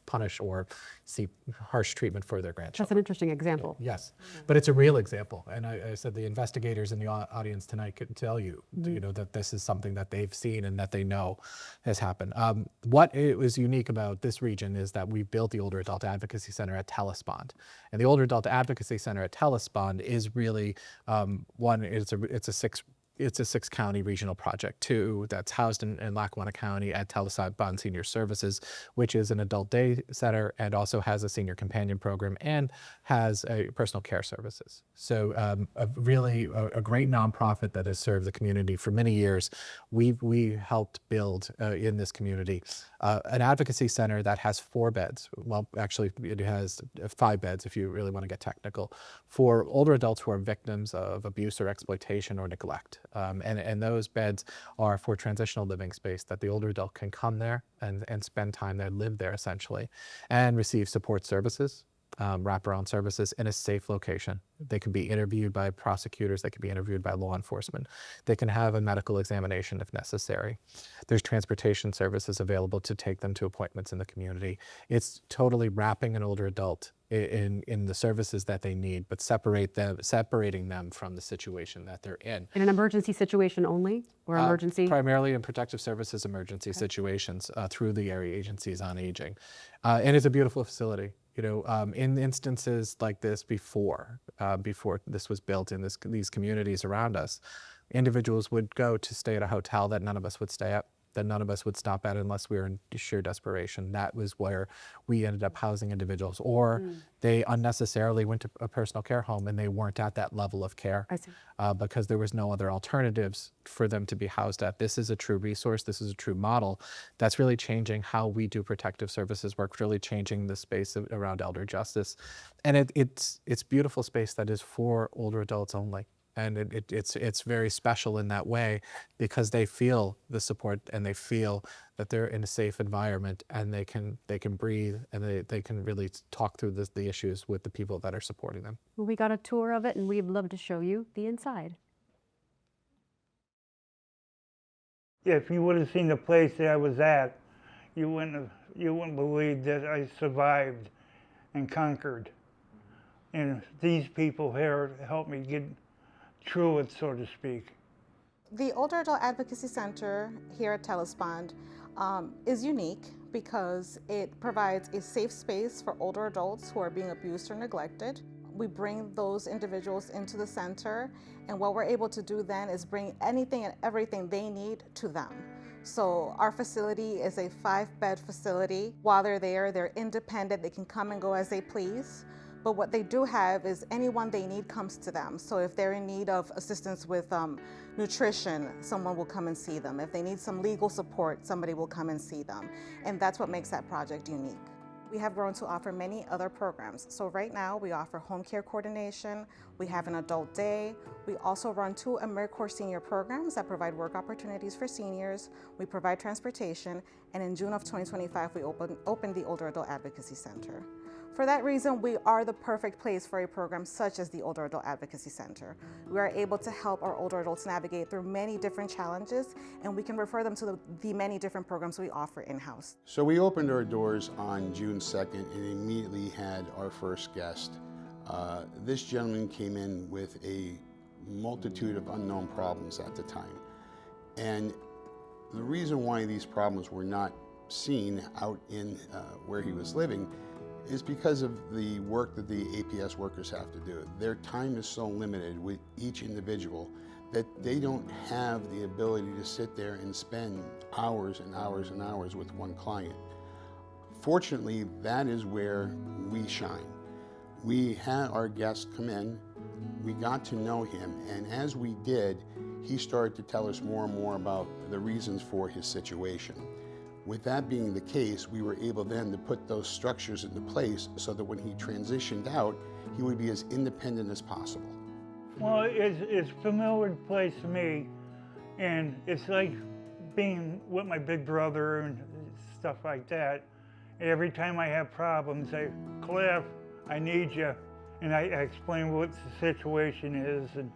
punish or see harsh treatment for their grandchildren. That's an interesting example. Yes, but it's a real example. And I said the investigators in the audience tonight could tell you, that this is something that they've seen and that they know has happened. What was unique about this region is that we built the Older Adult Advocacy Center at Telespond. And the Older Adult Advocacy Center at Telespond is really, it's a 6-county regional project. 2, that's housed in Lackawanna County at Telespond Senior Services, which is an adult day center and also has a senior companion program and has a personal care services. So a great nonprofit that has served the community for many years. We helped build in this community an advocacy center that has 4 beds. Well, actually, it has 5 beds if you really want to get technical, for older adults who are victims of abuse or exploitation or neglect. And those beds are for transitional living space that the older adult can come there and spend time there, live there essentially, and receive support services, wraparound services in a safe location. They can be interviewed by prosecutors, they can be interviewed by law enforcement. They can have a medical examination if necessary. There's transportation services available to take them to appointments in the community. It's totally wrapping an older adult in the services that they need, but separating them from the situation that they're in. In an emergency situation only, or emergency? Primarily in protective services emergency situations through the area agencies on aging. And it's a beautiful facility. In instances like this before this was built in these communities around us, individuals would go to stay at a hotel that none of us would stay at, that none of us would stop at unless we were in sheer desperation. That was where we ended up housing individuals, or they unnecessarily went to a personal care home and they weren't at that level of care because there was no other alternatives for them to be housed at. This is a true resource. This is a true model that's really changing how we do protective services work, really changing the space around elder justice. And it's beautiful space that is for older adults only. And it's very special in that way because they feel the support and they feel that they're in a safe environment and they can breathe and they can really talk through the issues with the people that are supporting them. Well, we got a tour of it and we'd love to show you the inside. Yeah, if you would have seen the place that I was at, you wouldn't believe that I survived and conquered. And these people here helped me get through it, so to speak. The Older Adult Advocacy Center here at Telespond is unique because it provides a safe space for older adults who are being abused or neglected. We bring those individuals into the center, and what we're able to do then is bring anything and everything they need to them. So our facility is a 5-bed facility. While they're there, they're independent. They can come and go as they please. But what they do have is anyone they need comes to them. So if they're in need of assistance with nutrition, someone will come and see them. If they need some legal support, somebody will come and see them. And that's what makes that project unique. We have grown to offer many other programs. So right now we offer home care coordination, we have an adult day, we also run 2 AmeriCorps senior programs that provide work opportunities for seniors, we provide transportation, and in June of 2025 we opened the Older Adult Advocacy Center. For that reason, we are the perfect place for a program such as the Older Adult Advocacy Center. We are able to help our older adults navigate through many different challenges, and we can refer them to the many different programs we offer in-house. So we opened our doors on June 2nd and immediately had our first guest. This gentleman came in with a multitude of unknown problems at the time. And the reason why these problems were not seen out in where he was living is because of the work that the APS workers have to do. Their time is so limited with each individual that they don't have the ability to sit there and spend hours and hours and hours with one client. Fortunately, that is where we shine. We had our guests come in, we got to know him, and as we did, he started to tell us more and more about the reasons for his situation. With that being the case, we were able then to put those structures into place so that when he transitioned out, he would be as independent as possible. Well, it's a familiar place to me, and it's like being with my big brother and stuff like that. Every time I have problems, I, Cliff, I need you, and I explain what the situation is, and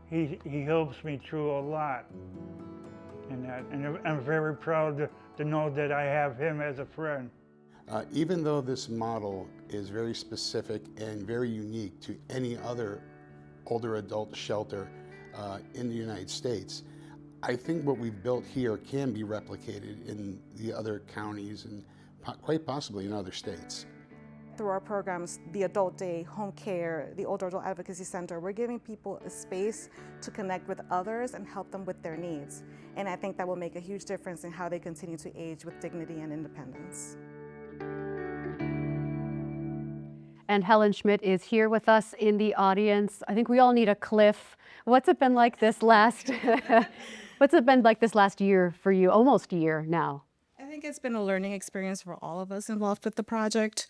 he helps me through a lot. And I'm very proud to know that I have him as a friend. Even though this model is very specific and very unique to any other older adult shelter in the United States, I think what we've built here can be replicated in the other counties and quite possibly in other states. Through our programs, the Adult Day, Home Care, the Older Adult Advocacy Center, we're giving people a space to connect with others and help them with their needs. And I think that will make a huge difference in how they continue to age with dignity and independence. And Helen Schmidt is here with us in the audience. I think we all need a Cliff. What's it been like this last, year for you, almost a year now? I think it's been a learning experience for all of us involved with the project,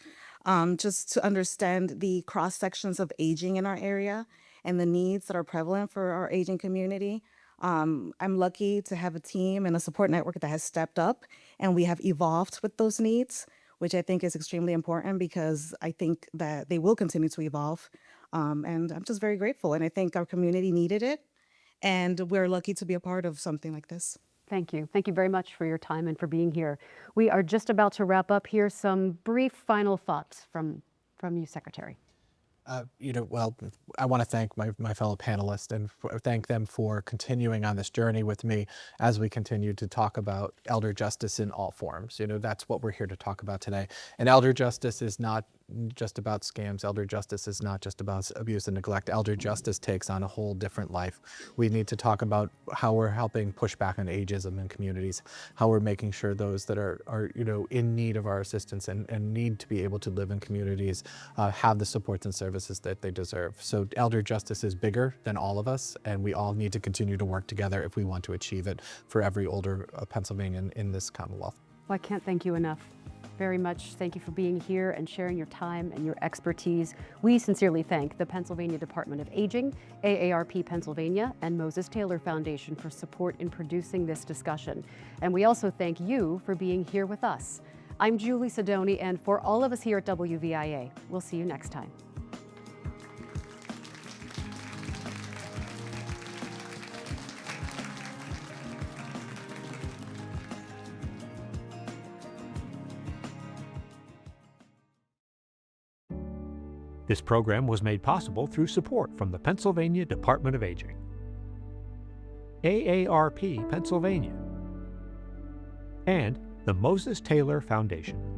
just to understand the cross sections of aging in our area and the needs that are prevalent for our aging community. I'm lucky to have a team and a support network that has stepped up, and we have evolved with those needs, which I think is extremely important because I think that they will continue to evolve. And I'm just very grateful, and I think our community needed it, and we're lucky to be a part of something like this. Thank you. Thank you very much for your time and for being here. We are just about to wrap up here. Some brief final thoughts from you, Secretary. Well, I want to thank my fellow panelists and thank them for continuing on this journey with me as we continue to talk about elder justice in all forms. That's what we're here to talk about today. And elder justice is not just about scams. Elder justice is not just about abuse and neglect. Elder justice takes on a whole different life. We need to talk about how we're helping push back on ageism in communities, how we're making sure those that are in need of our assistance and need to be able to live in communities have the supports and services that they deserve. So elder justice is bigger than all of us, and we all need to continue to work together if we want to achieve it for every older Pennsylvanian in this Commonwealth. Well, I can't thank you enough. Very much. Thank you for being here and sharing your time and your expertise. We sincerely thank the Pennsylvania Department of Aging, AARP Pennsylvania, and Moses Taylor Foundation for support in producing this discussion. And we also thank you for being here with us. I'm Julie Sidoni, and for all of us here at WVIA, we'll see you next time. This program was made possible through support from the Pennsylvania Department of Aging, AARP Pennsylvania, and the Moses Taylor Foundation.